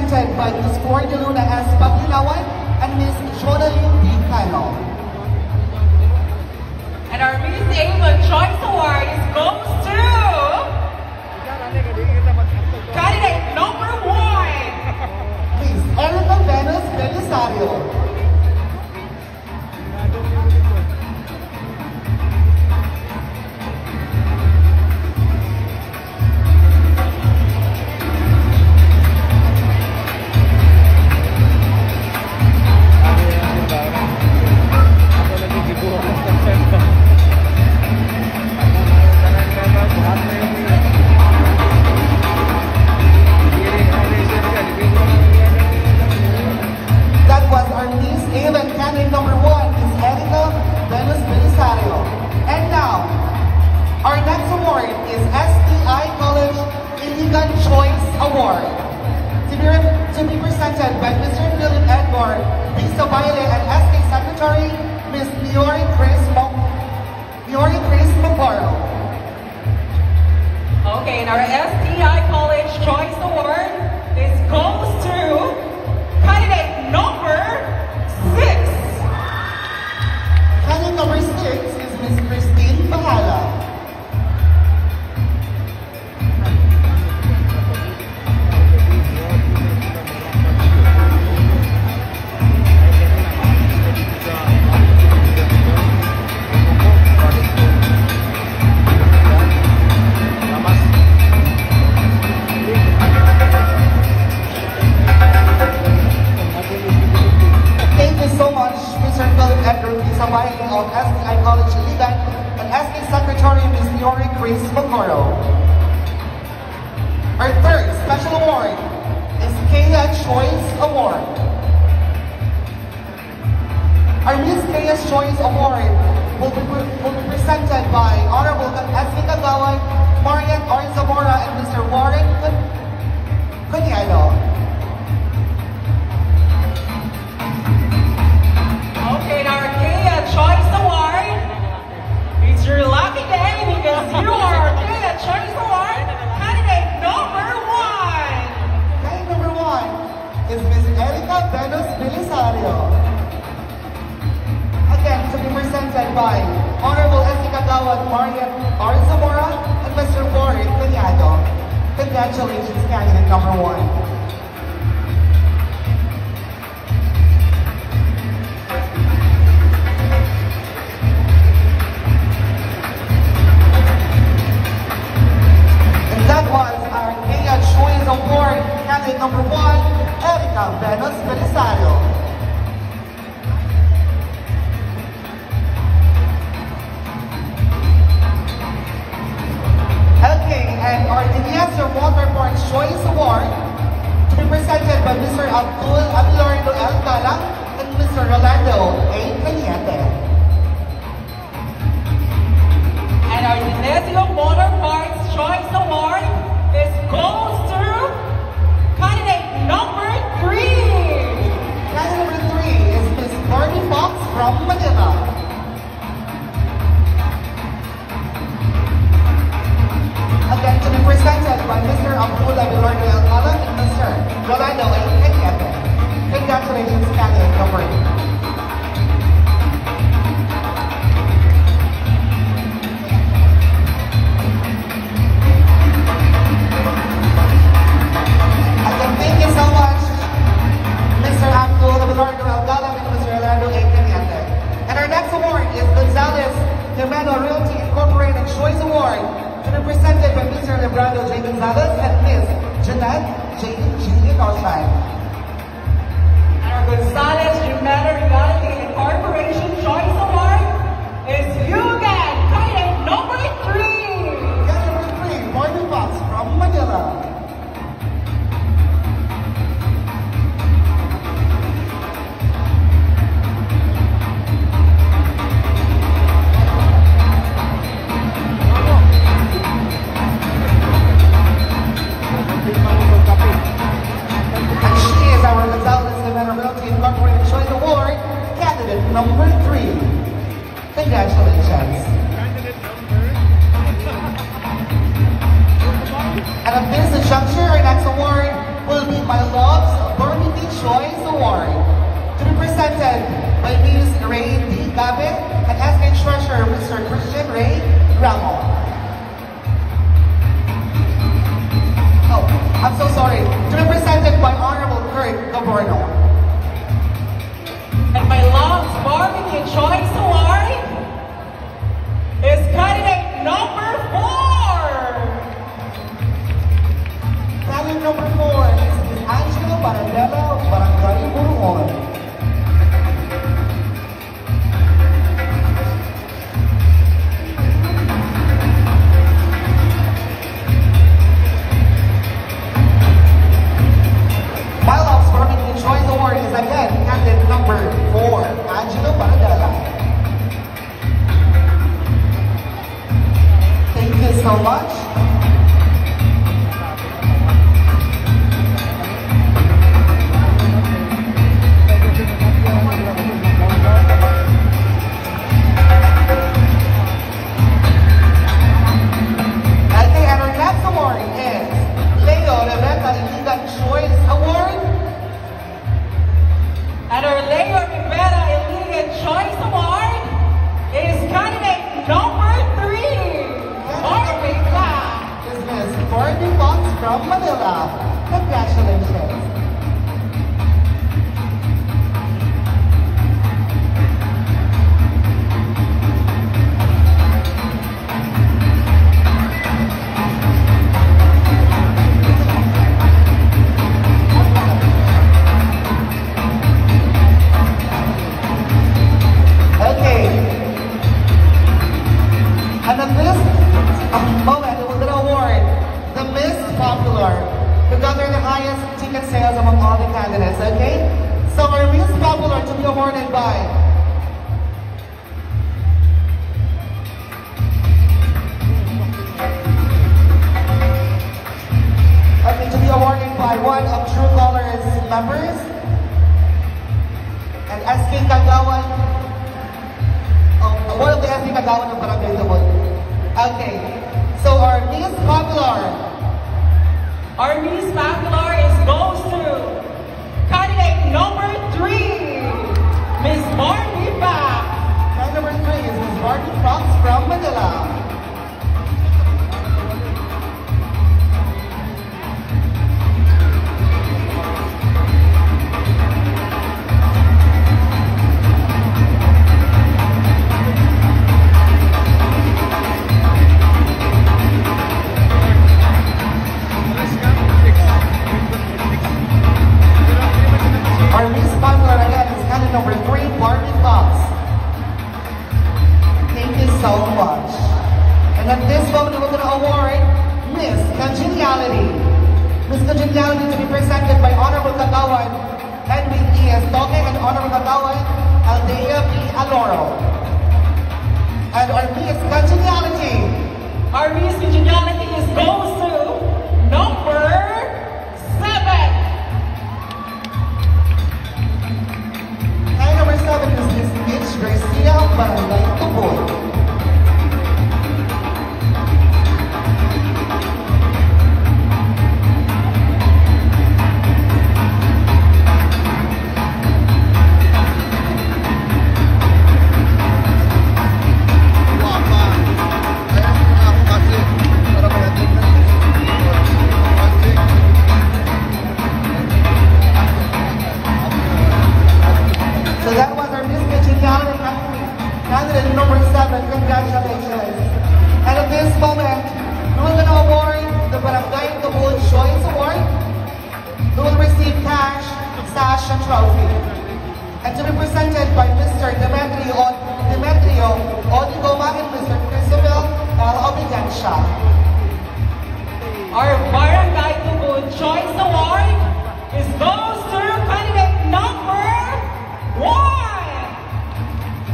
presented by Ms. Floyd de Luna S. Paglinawan and Ms. Jodaline D. Cano. And our Miss Avon Choice Award goes to candidate number 1, Ms. Erica Venus Belisario. To be presented by Mr. Philip Edward, Lisa Baile, and SK Secretary, Ms. Niori Chris Maparo. Okay, and our STI College Choice Award, this goes to candidate number 6. Candidate number 6 is Ms. Christine Bahala. Of STI College Iligan and SK Secretary Ms. Niori Chris Maparo. Our third special award is Kaya Choice Award. Our Miss Kaya's Choice Award will be presented by Honorable SK Kagawad, Marian Orzamora, and Mr. Warren Cuniano. Okay, now our Kaya Choice Award, it's your lucky day because you are our Kaya Choice Award candidate number 1. Candidate number 1 is Ms. Erica Venus Belisario. Again, to be presented by Honorable S.C. Kagawad, Marian Orzamora, and Mr. Warren Cuniano. Congratulations, candidate number 1. Award candidate number 1, Erica Venus Belisario. Okay, and our Diniaser Water Parks Choice Award to be presented by Mr. Abdul Abelardo L. Galang and Mr. Rolando A. Cañete. And our Diniaser Water Parks Choice Award, this goes to candidate number 3. Candidate number 3 is Ms. Barney Fox from Manila. Again, to be presented by Mr. Abdul Abelardo L. Galang and Mr. Rolando A. Cañete. Congratulations, candidate number 3. Realty Incorporated Choice Award to be presented by Mr. Lebrando J. Gonzalez and Ms. Jeanette J. Northside. And our Gonzalez Jimena Realty Incorporation Choice Award is you again, candidate number 3. Candidate number 3, Barney Fox from Manila. Number 3. Congratulations. And at this juncture, our next award will be My Love's Burgundy Choice Award to be presented by Ms. Ray D. Gabit and SK Treasurer Mr. Christian Ray Ramo. Oh, I'm so sorry. To be presented by Honorable Kurt Gaborno. And My Love's Burgundy Choice Award is candidate number 4. Candidate number 4 is Ms. Angela Barandela of Barangay Burungon. My Love's Burgundy Choice Award is again candidate number 4, Angela Barandela. Thank you so much. And our Leo Rivera Iligan Choice Award is candidate number 3, Barbie Fox. This is Barbie Fox from Manila. Congratulations. And at this moment, we're going to award the Miss Popular to garner the highest ticket sales among all the candidates, okay? So our Miss Popular to be awarded by one of True Colors members and SK Kagawan. One of the SK Kagawan of Barangay Tabon. Okay, so our Miss Popular goes to candidate number 3, Miss Barbie Fox. Candidate number 3 is Miss Barbie Fox from Manila. Our Miss Popular again is candidate number 3, Barbie Fox. Thank you so much. And at this moment, we're going to award Miss Congeniality. Miss Congeniality to be presented by Honorable Kagawan Edwin E. Estoque and Honorable Kagawan Aldea P. Aloro. And our Miss Congeniality goes to number 7. Number 7 is Miss Mitch Garcia of Barangay Tubol. So that was our Miss Congeniality candidate number 7. Congratulations. And at this moment, we're going to award the Barangay Tubol Choice Award. We will receive cash, sash, and trophy. And to be presented by Mr. Demetrio Odigoma and Mr. Cristabel L. Obigancia. Our Barangay Tubol Choice Award goes to candidate number 1.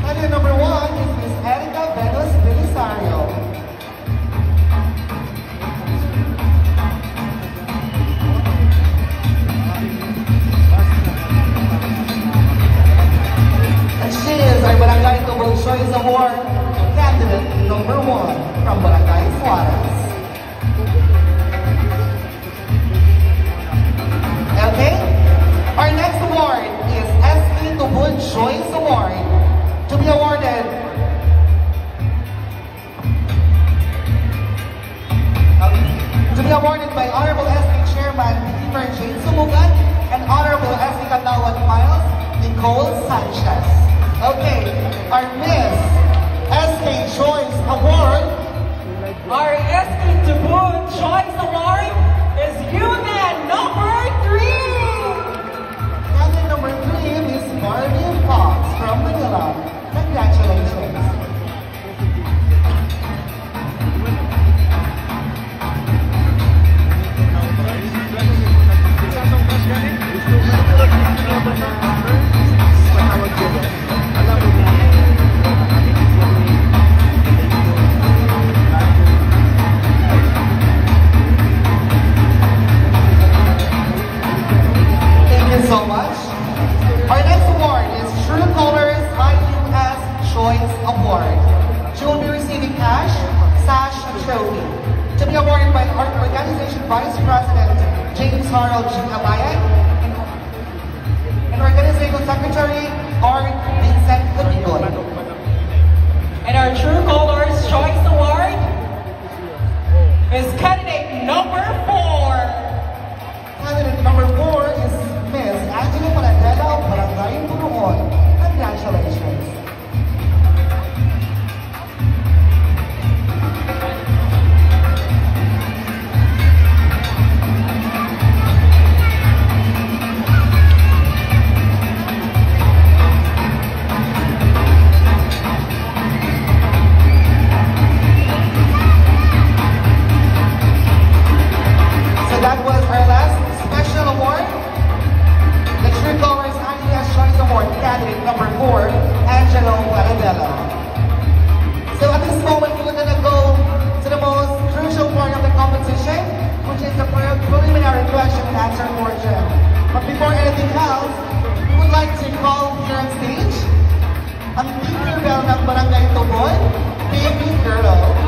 Candidate number 1 is Miss Erica Venus Belisario. And she is our Barangay Tubol Choice Award candidate number 1 from Barangay Suarez. be awarded by Honorable SK Chairman Beaver Jane Sumugan and Honorable SK Kandawat Miles Nicole Sanchez. Okay, our Miss SK Choice Award. Our SK Tabun Choice Award is unit number 3. Candidate number 3, Miss Barbie Fox from Manila. Congratulations. So much. Our next award is True Colors IUS Choice Award. She will be receiving cash, sash, and trophy. To be awarded by our organization Vice President James Harold G. Abayan and Organization Secretary R. Vincent Codigoy. And our True Colors Choice Award is candidate number 4. Candidate number 4 is Miss Angela Paradela of Barangay Puruon. Congratulations. So that was our last special award. The True Colors IUS Choice Award, candidate number 4, Angelo Paradela. So at this moment, we're going to go to the most crucial part of the competition, which is the preliminary question and answer portion. But before anything else, we would like to call here on stage ang Tinkerbell ng Barangay Tuboy, Baby Girl.